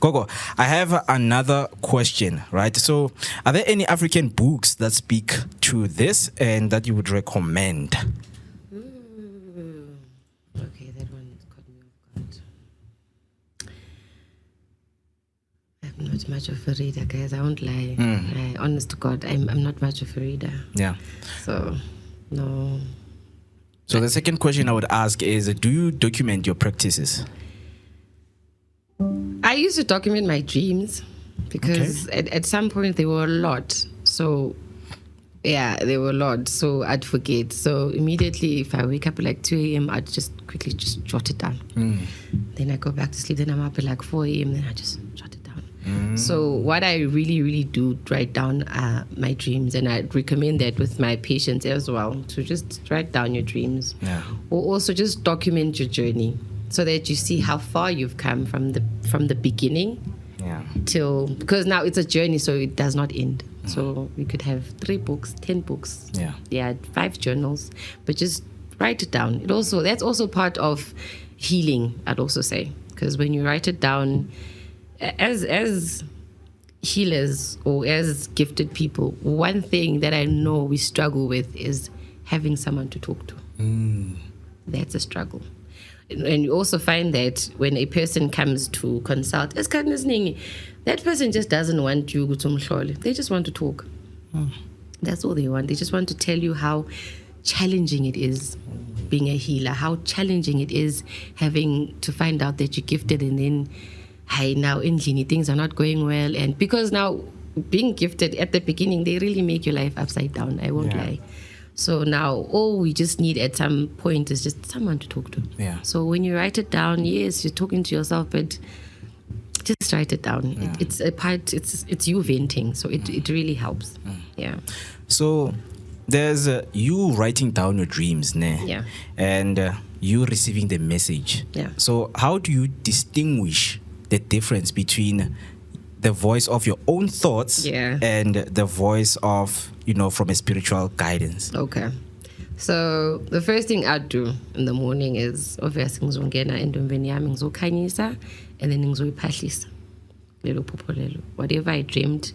Gogo, I have another question, right? So, are there any African books that speak to this and that you would recommend? Okay, that one caught me off guard. I'm not much of a reader, guys. I won't lie. Honest to God, I'm not much of a reader. Yeah. So, no. So the second question I would ask is, do you document your practices? I used to document my dreams because at some point they were a lot. So, yeah, they were a lot. So I'd forget. So immediately if I wake up at like 2 a.m., I'd just quickly just jot it down. Then I go back to sleep. Then I'm up at like 4 a.m. Then I just jot it down. So what I really, really do write down are my dreams. And I'd recommend that with my patients as well, to just write down your dreams. Yeah. Or also just document your journey, so that you see how far you've come from the beginning till, because now it's a journey, so it does not end. So you could have 3 books, 10 books, 5 journals, but just write it down. That's also part of healing, I'd also say, because when you write it down, as healers or as gifted people, one thing that I know we struggle with is having someone to talk to. That's a struggle. And you also find that when a person comes to consult, that person just doesn't want you to mhlole. They just want to talk. That's all they want. They just want to tell you how challenging it is being a healer, how challenging it is having to find out that you're gifted, and then, hey, now in Lini, things are not going well. And because now being gifted at the beginning, they really make your life upside down. I won't lie. So now all we just need at some point is just someone to talk to. Yeah. So when you write it down, yes, you're talking to yourself, but just write it down. Yeah. It's a part, it's you venting. So it really helps. Yeah. So there's you writing down your dreams, ne? Yeah. And you receiving the message. Yeah. So how do you distinguish the difference between the voice of your own thoughts and the voice of, from a spiritual guidance? Okay. So the first thing I'd do in the morning is obviously ngizongena endombeni yami ngizokhanyisa, and then ngizoyiphahlisa lelo phupho lelo. Whatever I dreamed,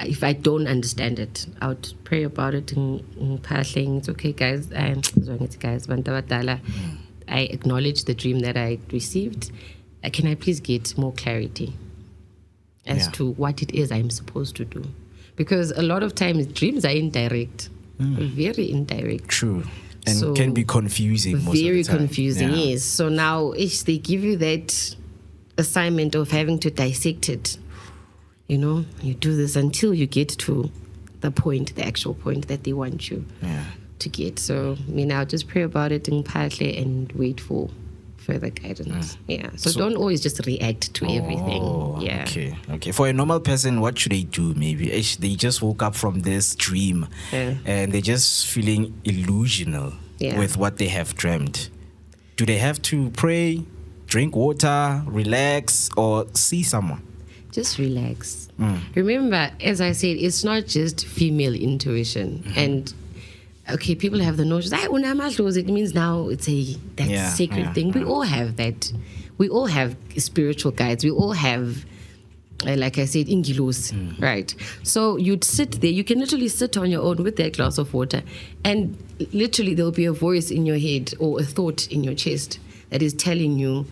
if I don't understand it, I would pray about it ngiphahle. It's okay, guys. Bantu abadala, I acknowledge the dream that I received. Can I please get more clarity as to what it is I'm supposed to do? Because a lot of times dreams are indirect, very indirect. True. And can be confusing most of the time. Very confusing, yes. So now they give you that assignment of having to dissect it. You do this until you get to the actual point that they want you to get. So, I'll just pray about it and wait for further guidance. So don't always just react to everything. Okay. For a normal person, what should they do? Maybe they just woke up from this dream and they're just feeling illusional with what they have dreamt. Do they have to pray, drink water, relax, or see someone? Just relax. Remember, as I said, it's not just female intuition. And okay, people have the notion, it means now it's that sacred thing. We all have that. We all have spiritual guides. We all have, like I said, ingilos, right? So you'd sit there. You can literally sit on your own with that glass of water, and literally there'll be a voice in your head or a thought in your chest that is telling you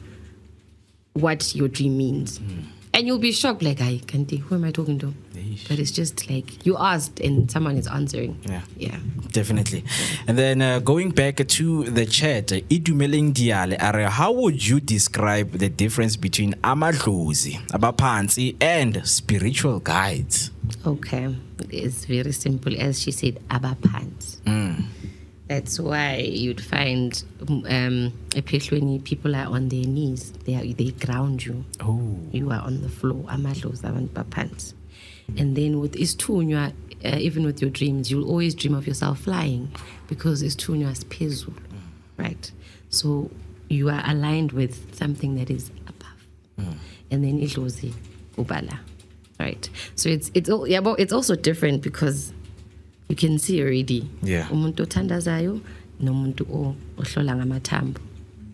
what your dream means. And you'll be shocked, like, Kanti, who am I talking to? But it's just like you asked and someone is answering. Yeah. Definitely. And then going back to the chat, Idumeleng Diale, how would you describe the difference between amadlozi, abapansi, and spiritual guides? Okay. It's very simple. As she said, abapansi. That's why you'd find especially when people are on their knees, they ground you. You are on the floor. And then with istunywa, even with your dreams, you'll always dream of yourself flying, because istunywa is phezulu, right? So you are aligned with something that is above. And then idlozi ubala, right? So it's also different because you can see already. Umuntu othandazayo nomuntu ohlola ngamathambo.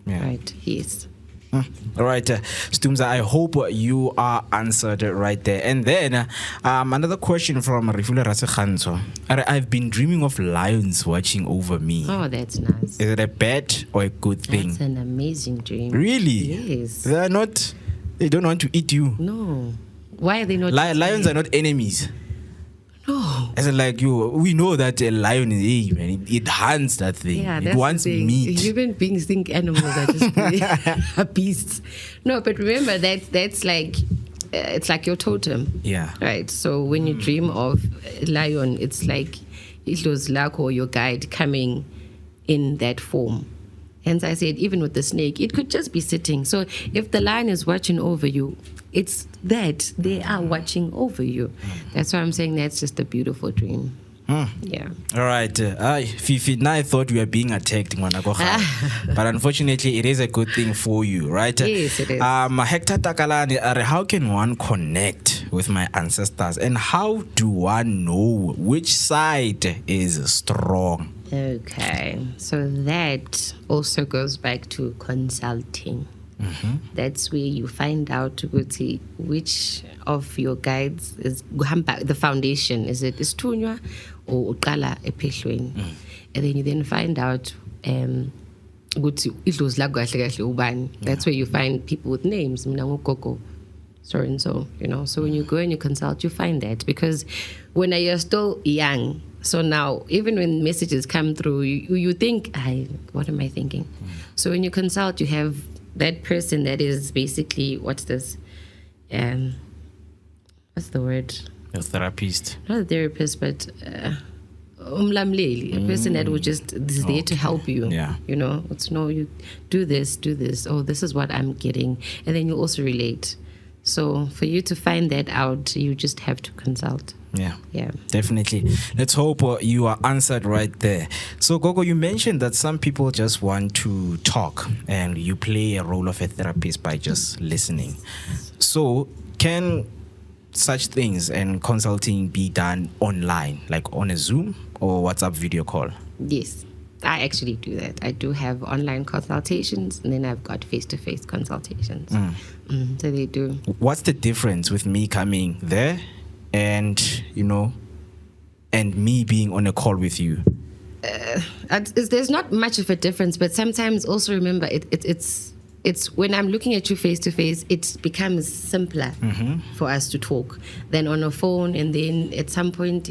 Right? Yes. All right, Stumza, I hope you are answered right there. And then another question from Rifule Rasekhanso. I've been dreaming of lions watching over me. Oh, that's nice. Is it a bad or a good thing? That's an amazing dream. Really? Yes. They don't want to eat you. No. Why are they not? Lions are not enemies. No. As in, like we know that a lion is it hunts that thing. Yeah, it wants meat. Human beings think animals are just are beasts. No, but remember that's like it's like your totem. Yeah. Right. So when you dream of a lion, it's like it was luck or your guide coming in that form. Hence, I said even with the snake, it could just be sitting. So if the lion is watching over you, it's that they are watching over you. That's why I'm saying that's just a beautiful dream. Yeah. All right. Fifi, now I thought we were being attacked, but unfortunately, it is a good thing for you, right? Yes, it is. Hector Takalani, how can one connect with my ancestors, and how do one know which side is strong? Okay, so that also goes back to consulting. That's where you find out which of your guides is the foundation. Is it Istunywa or Uqala Ephehlweni? And then you then find out that's where you find people with names. Gogo, so and so, So when you go and you consult, you find that, because when you're still young, so now even when messages come through, you think, what am I thinking? So when you consult, you have that person that is basically, what's this? What's the word? A therapist. Not a therapist, but a person that is there to help you. Yeah. You do this. Oh, this is what I'm getting. And then you also relate. So for you to find that out, you just have to consult. Yeah, definitely. Let's hope you are answered right there. So, Gogo, you mentioned that some people just want to talk, and you play a role of a therapist by just listening. So, can such things and consulting be done online, like on a Zoom or WhatsApp video call? Yes, I actually do that. I do have online consultations, and then I've got face-to-face consultations. So they do. What's the difference with me coming there and me being on a call with you? There's not much of a difference, but sometimes also remember it's when I'm looking at you face to face, it becomes simpler for us to talk than on a phone. And then at some point,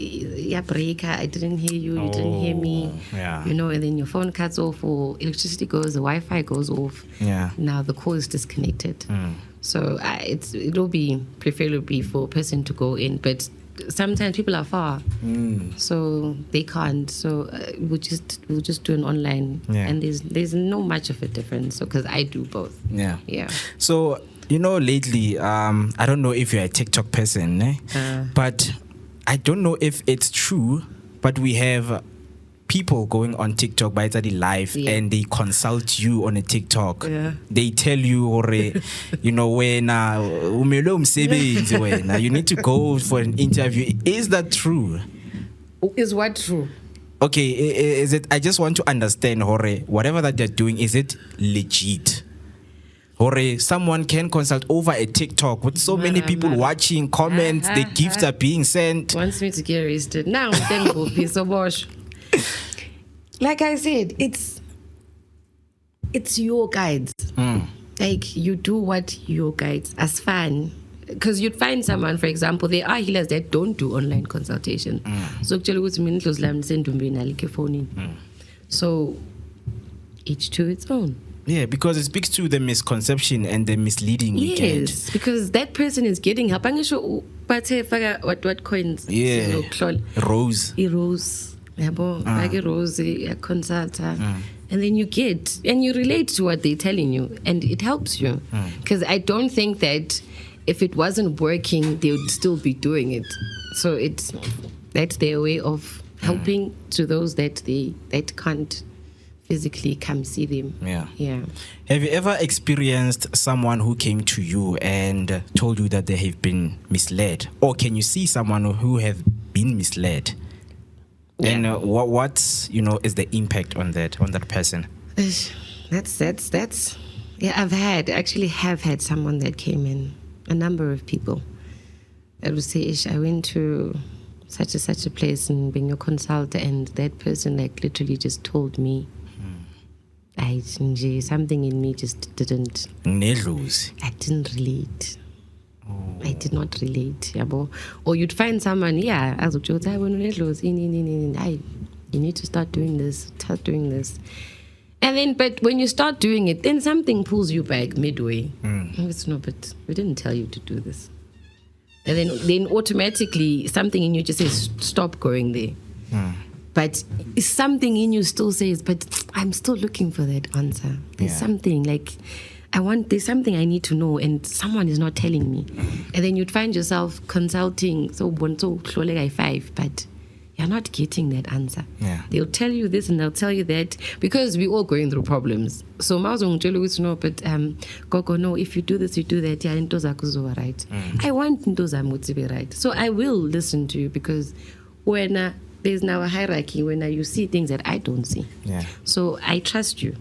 breaker, I didn't hear you, you didn't hear me. Yeah. And then your phone cuts off, or electricity goes, the Wi-Fi goes off. Yeah. Now the call is disconnected. So it'll be preferably for a person to go in, but sometimes people are far, so they can't. So we'll just do an online, and there's no much of a difference. So because I do both. Yeah. So lately, I don't know if you're a TikTok person, but I don't know if it's true, but we have people going on TikTok by study live, and they consult you on a TikTok. They tell you, when you need to go for an interview. Is that true? Is what true? Okay, is it? I just want to understand, whatever that they're doing, is it legit? Someone can consult over a TikTok with so many people watching, comments, the gifts are being sent. Wants me to get arrested now. Like I said, it's your guides. Like you do what your guides as fun. Because you'd find someone, for example, there are healers that don't do online consultation. So each to its own. Yeah, because it speaks to the misconception and the misleading we get. Yes, because that person is getting help. What coins? Yeah, rose. Rose, consult, and then you relate to what they're telling you, and it helps you. Because I don't think that if it wasn't working, they would still be doing it. So that's their way of helping to those that can't physically come see them. Yeah. Have you ever experienced someone who came to you and told you that they have been misled, or can you see someone who have been misled? And what's is the impact on that person? That's Yeah, I have had someone that came in, a number of people. I would say, I went to such a place and being a consultant, and that person like literally just told me, something in me just didn't. I didn't relate. I did not relate. Or you'd find someone, you need to start doing this, And then, but when you start doing it, then something pulls you back midway. It's no, but we didn't tell you to do this. And then automatically something in you just says, stop going there. But something in you still says, but I'm still looking for that answer. There's something like, there's something I need to know, and someone is not telling me. And then you'd find yourself consulting, so 5, but you're not getting that answer. They'll tell you this and they'll tell you that, because we're all going through problems. So no, but Gogo, no, if you do this, you do that, right. I want ntoza to be right. So I will listen to you, because when there's now a hierarchy, when you see things that I don't see. So I trust you.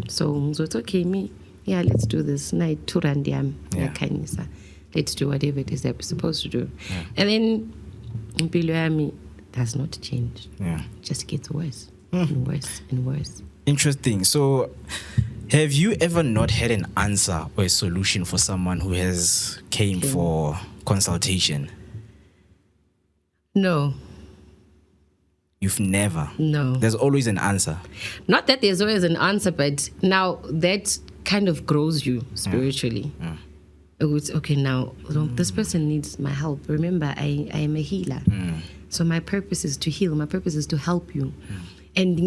So it's okay, me. Let's do this. Let's do whatever it is that we're supposed to do. And then Mpilo does not change. It just gets worse and worse and worse. Interesting. So have you ever not had an answer or a solution for someone who has came for consultation? No. You've never? No. There's always an answer. Not that there's always an answer, but now that kind of grows you spiritually. It's okay, now this person needs my help. Remember, I am a healer. So my purpose is to heal. My purpose is to help you. And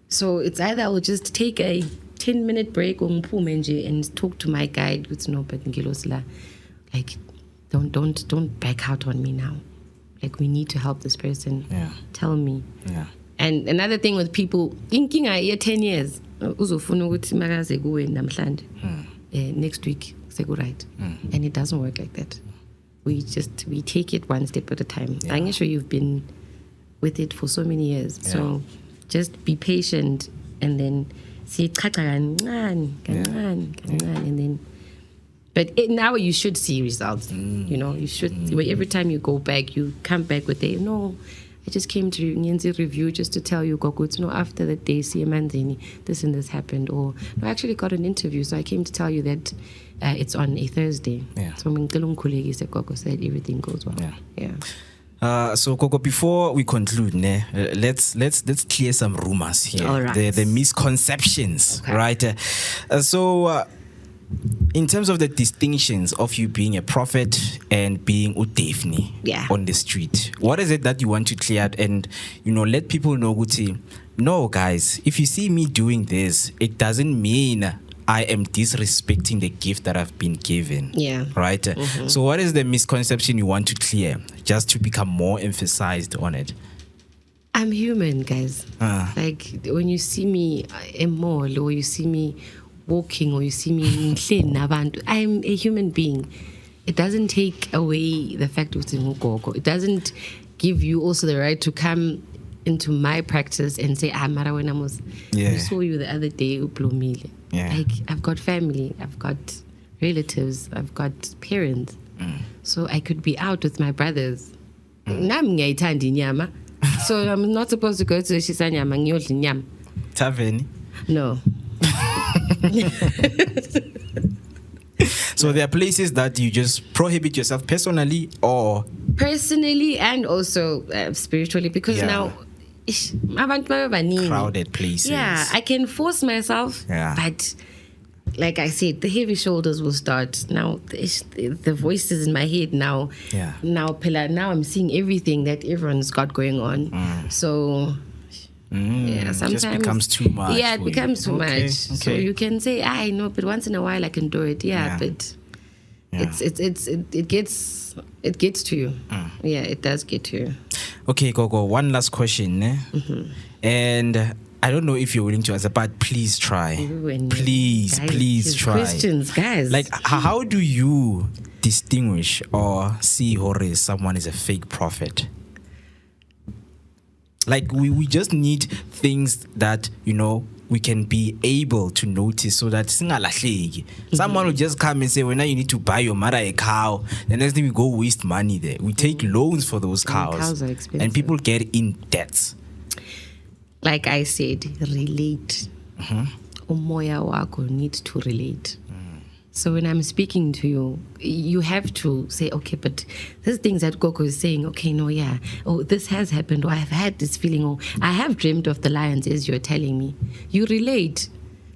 so it's either I'll just take a 10-minute break and talk to my guide with like don't back out on me now. Like, we need to help this person. Tell me. And another thing with people, thinking 10 years, next week, say go right. And it doesn't work like that. We take it one step at a time. I'm sure you've been with it for so many years. So just be patient, and then see and then. But now you should see results. You should. Every time you go back, you come back with I just came to Nyenzi review just to tell you, Gogo, after that day, see this and this happened. Or I actually got an interview, so I came to tell you that it's on a Thursday. So Gogo said everything goes well. So Gogo, before we conclude, let's clear some rumors here. All right. The misconceptions, right? In terms of the distinctions of you being a prophet and being Udefni on the street, what is it that you want to clear out and let people know, Guti? No, guys, if you see me doing this, it doesn't mean I am disrespecting the gift that I've been given. Right? So what is the misconception you want to clear, just to become more emphasized on it? I'm human, guys. Like, when you see me in mall, or you see me walking, or you see me in I'm a human being. It doesn't take away the fact of it doesn't give you also the right to come into my practice and say, Mara, when I saw you the other day, like, I've got family, I've got relatives, I've got parents. So I could be out with my brothers. So I'm not supposed to go to Shisanyama. Taveni? No. So there are places that you just prohibit yourself personally and also spiritually, because now crowded places. I can force myself, but like I said, the heavy shoulders will start. Now the voices in my head now I'm seeing everything that everyone's got going on. So sometimes it just becomes too much. It becomes too much. So you can say, I know, but once in a while I can do it. But it gets to you. It does get to you. Okay, Gogo, one last question. And I don't know if you're willing to answer, but please try. Please try. Questions, guys. Like, how do you distinguish or see someone is a fake prophet? Like, we just need things that, we can be able to notice so that someone will just come and say, well, now you need to buy your mother a cow. The next thing we go waste money there. We take loans for those cows. Cows are expensive. And people get in debts. Like I said, relate. Umoya wako needs to relate. So when I'm speaking to you, you have to say, okay, but these things that Gogo is saying, okay, no, yeah, oh, this has happened, or I've had this feeling, or I have dreamed of the lions as you're telling me. You relate.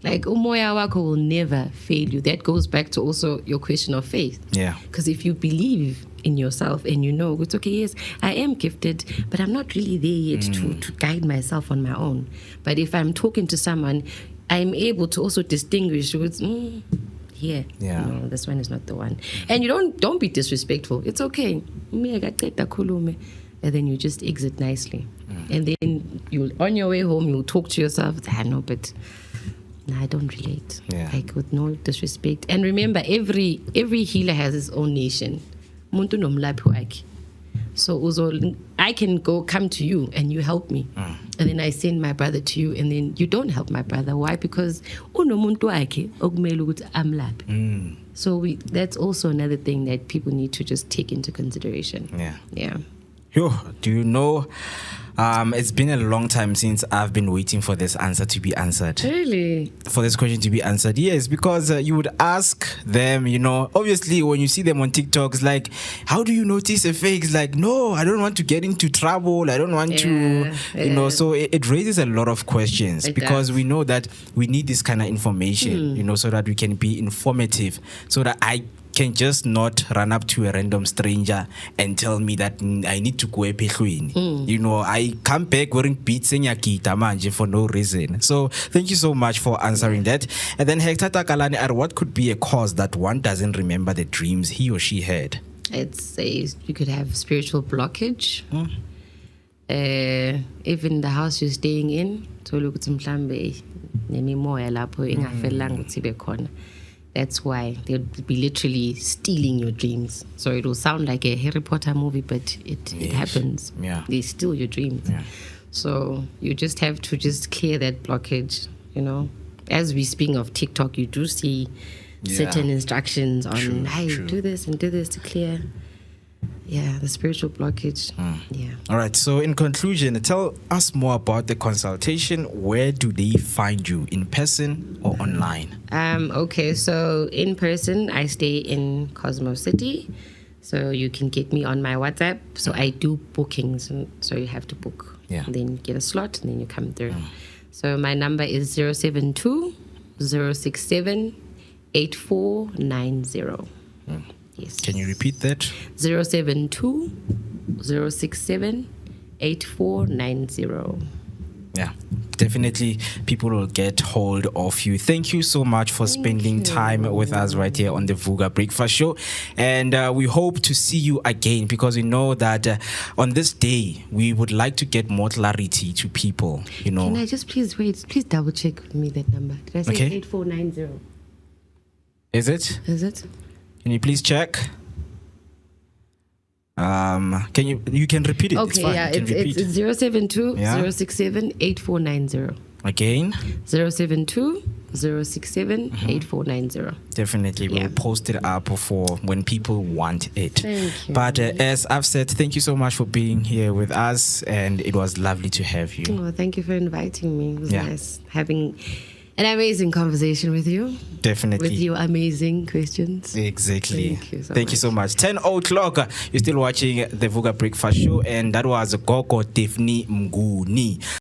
Like, umoya wako will never fail you. That goes back to also your question of faith. Yeah. Because if you believe in yourself and you know, it's okay, yes, I am gifted, but I'm not really there yet to guide myself on my own. But if I'm talking to someone, I'm able to also distinguish with, yeah, no, this one is not the one. And you don't be disrespectful. It's okay. And then you just exit nicely. And then you, on your way home, you'll talk to yourself. I know, but no, I don't relate. Like, with no disrespect. And remember, every healer has his own nation. Muntu nomlaphi wakhe. So I can come to you and you help me. And then I send my brother to you and then you don't help my brother. Why? Because unomuntu wakhe okumele ukuthi amlaphe. So that's also another thing that people need to just take into consideration. Yeah. Yo, do you know, it's been a long time since I've been waiting for this answer to be answered. Really? For this question to be answered. Yes, because you would ask them, obviously when you see them on TikTok, it's like, how do you notice a fake? It's like, no, I don't want to get into trouble. I don't want to, so it raises a lot of questions because we know that we need this kind of information, so that we can be informative, so that I can just not run up to a random stranger and tell me that I need to go ephehlweni. I come back wearing beats manje for no reason. So thank you so much for answering that. And then Hector Takalani, what could be a cause that one doesn't remember the dreams he or she had? You could have spiritual blockage. Even the house you're staying in, so look at mhlambe nemimoya lapho ingafelanga ukuthi ibe khona. That's why they'll be literally stealing your dreams. So it will sound like a Harry Potter movie, but it happens. Yeah. They steal your dreams. Yeah. So you just have to just clear that blockage, As we speak of TikTok, you do see certain instructions on, do this and do this to clear the spiritual blockage. All right, so in conclusion, tell us more about the consultation. Where do they find you, in person or online? Okay, so in person I stay in Cosmo City, so you can get me on my WhatsApp. So I do bookings, so you have to book, and then get a slot and then you come through. So my number is 072 067 8490. Yes. Can you repeat that? 072 067 8490. Yeah, definitely people will get hold of you. Thank you so much for spending time with us right here on the Vuga Breakfast Show. And we hope to see you again, because we know that on this day, we would like to get more clarity to people, Can I just please double check with me that number? Did I say 8490? Is it? Can you please check? You can repeat it. Okay, it's 072 067 8490. Again? 072 067 8490. Definitely, we'll post it up for when people want it. Thank you. But as I've said, thank you so much for being here with us, and it was lovely to have you. Oh, thank you for inviting me. It was nice having an amazing conversation with you. Definitely. With your amazing questions. Exactly. Thank you so much. 10 o'clock, you're still watching the Vuga Breakfast Show, and that was Gogo Mnguni.